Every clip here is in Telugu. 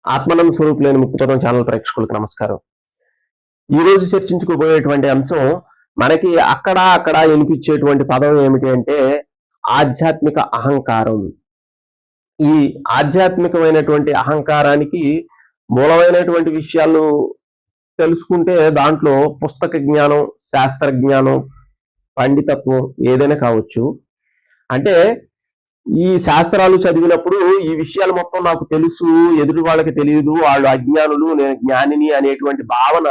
ఆత్మానంద స్వరూపులైన ముక్తిపదం ఛానల్ ప్రేక్షకులకు నమస్కారం. ఈ రోజు చర్చించుకోబోయేటువంటి అంశం మనకి అక్కడ వినిపించేటువంటి పదం ఏమిటి అంటే ఆధ్యాత్మిక అహంకారం. ఈ ఆధ్యాత్మికమైనటువంటి అహంకారానికి మూలమైనటువంటి విషయాలు తెలుసుకుంటే దాంట్లో పుస్తక జ్ఞానం, శాస్త్ర జ్ఞానం, పండితత్వం ఏదైనా కావచ్చు. అంటే ఈ శాస్త్రాలు చదివినప్పుడు ఈ విషయాలు మొత్తం నాకు తెలుసు, ఎదుటి వాళ్ళకి తెలియదు, వాళ్ళు అజ్ఞానులు, నేను జ్ఞానిని అనేటువంటి భావన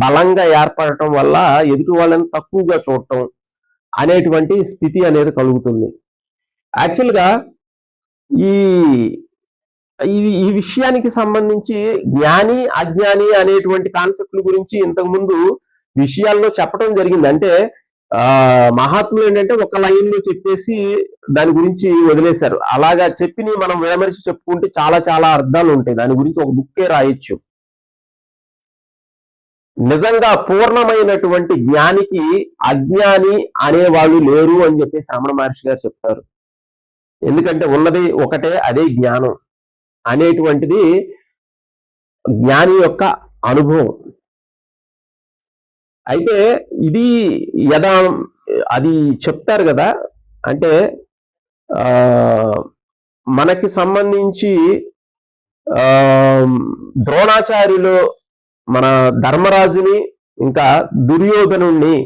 బలంగా ఏర్పడటం వల్ల ఎదుటి వాళ్ళని తక్కువగా చూడటం అనేటువంటి స్థితి అనేది కలుగుతుంది. యాక్చువల్గా ఈ ఈ విషయానికి సంబంధించి జ్ఞాని అజ్ఞాని అనేటువంటి కాన్సెప్ట్ల గురించి ఇంతకుముందు విషయాల్లో చెప్పడం జరిగింది. అంటే మహాత్ములు ఏంటంటే ఒక లైన్ లో చెప్పేసి దాని గురించి వదిలేశారు. అలాగా చెప్పి మనం విడమరిచి చెప్పుకుంటే చాలా చాలా అర్థాలు ఉంటాయి. దాని గురించి ఒక బుక్కే రాయొచ్చు. నిజంగా పూర్ణమైనటువంటి జ్ఞానికి అజ్ఞాని అనేవాళ్ళు లేరు అని చెప్పేసి రమణ మహర్షి గారు చెప్తారు. ఎందుకంటే ఉన్నది ఒకటే, అదే జ్ఞానం అనేటువంటిది జ్ఞాని యొక్క అనుభవం. అయితే ఇది అది చెప్తారు కదా. అంటే మనకి సంబంధించి ద్రోణాచార్యులు మన ధర్మరాజుని ఇంకా దుర్యోధనుణ్ణి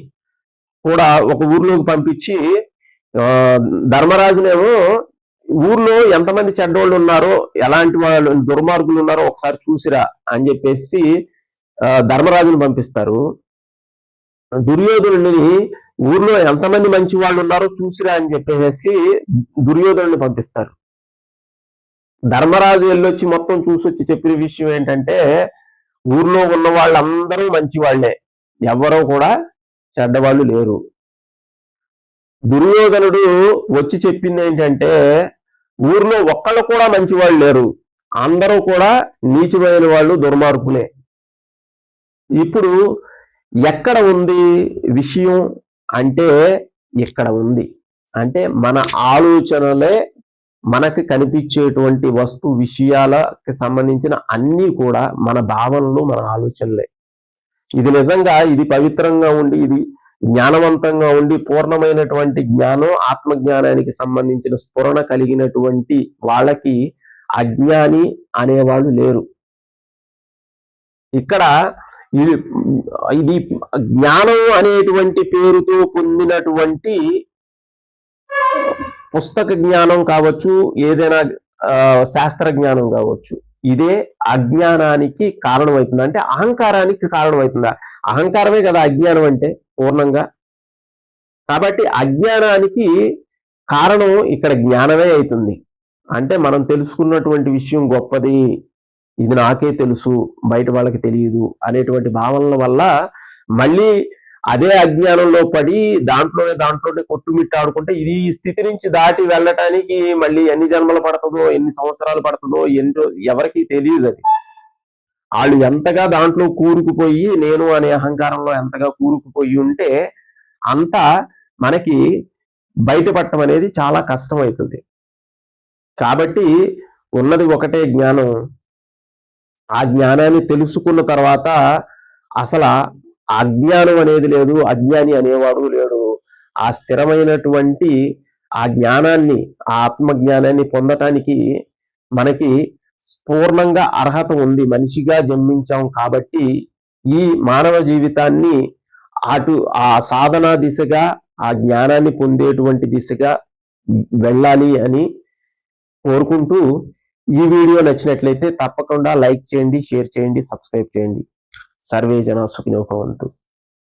కూడా ఒక ఊర్లోకి పంపించి ధర్మరాజునేమో ఊర్లో ఎంతమంది చెడ్డోళ్ళు ఉన్నారో, ఎలాంటి వాళ్ళు దుర్మార్గులు ఉన్నారో ఒకసారి చూసిరా అని చెప్పేసి ధర్మరాజుని పంపిస్తారు. దుర్యోధనుడిని ఊర్లో ఎంతమంది మంచి వాళ్ళు ఉన్నారో చూసిరా అని చెప్పేసి దుర్యోధనుడిని పంపిస్తారు. ధర్మరాజు వెళ్ళొచ్చి మొత్తం చూసొచ్చి చెప్పిన విషయం ఏంటంటే ఊర్లో ఉన్న వాళ్ళందరూ మంచి వాళ్లే, ఎవరో కూడా చెడ్డవాళ్ళు లేరు. దుర్యోధనుడు వచ్చి చెప్పింది ఏంటంటే ఊర్లో ఒక్కళ్ళు కూడా మంచి వాళ్ళు లేరు, అందరూ కూడా నీచమైన వాళ్ళు, దుర్మార్గులే. ఇప్పుడు ఎక్కడ ఉంది విషయం అంటే ఇక్కడ ఉంది. అంటే మన ఆలోచనలే మనకు కనిపించేటువంటి వస్తు విషయాలకు సంబంధించిన అన్నీ కూడా మన భావనలు, మన ఆలోచనలే. ఇది నిజంగా ఇది పవిత్రంగా ఉండి, ఇది జ్ఞానవంతంగా ఉండి, పూర్ణమైనటువంటి జ్ఞానం, ఆత్మజ్ఞానానికి సంబంధించిన స్ఫురణ కలిగినటువంటి వాళ్ళకి అజ్ఞాని అనేవాళ్ళు లేరు. ఇక్కడ ఇది జ్ఞానం అనేటువంటి పేరుతో పొందినటువంటి పుస్తక జ్ఞానం కావచ్చు, ఏదైనా శాస్త్ర జ్ఞానం కావచ్చు, ఇదే అజ్ఞానానికి కారణమవుతుంది. అంటే అహంకారానికి కారణమవుతుందా? అహంకారమే కదా అజ్ఞానం అంటే పూర్ణంగా. కాబట్టి అజ్ఞానానికి కారణం ఇక్కడ జ్ఞానమే అవుతుంది. అంటే మనం తెలుసుకున్నటువంటి విషయం గొప్పది, ఇది నాకే తెలుసు, బయట వాళ్ళకి తెలియదు అనేటువంటి భావనల వల్ల మళ్ళీ అదే అజ్ఞానంలో పడి దాంట్లోనే కొట్టుమిట్టాడుకుంటే ఇది ఈ స్థితి నుంచి దాటి వెళ్ళటానికి మళ్ళీ ఎన్ని జన్మలు పడుతుందో, ఎన్ని సంవత్సరాలు పడుతుందో ఏంటో ఎవరికి తెలియదు. అది వాళ్ళు ఎంతగా దాంట్లో కూరుకుపోయి, నేను అనే అహంకారంలో ఎంతగా కూరుకుపోయి ఉంటే అంత మనకి బయటపడటం అనేది చాలా కష్టమవుతుంది. కాబట్టి ఉన్నది ఒకటే జ్ఞానం. ఆ జ్ఞానాన్ని తెలుసుకున్న తర్వాత అసలు అజ్ఞానం అనేది లేదు, అజ్ఞాని అనేవాడు లేడు. ఆ స్థిరమైనటువంటి ఆ జ్ఞానాన్ని, ఆ ఆత్మజ్ఞానాన్ని పొందటానికి మనకి పూర్ణంగా అర్హత ఉంది. మనిషిగా జన్మించాం కాబట్టి ఈ మానవ జీవితాన్ని ఆ సాధనా దిశగా, ఆ జ్ఞానాన్ని పొందేటువంటి దిశగా వెళ్ళాలి అని కోరుకుంటూ, ఈ వీడియో నచ్చినట్లయితే తప్పకుండా లైక్ చేయండి, షేర్ చేయండి, సబ్స్క్రైబ్ చేయండి. సర్వే జనా సుఖినో భవంతు.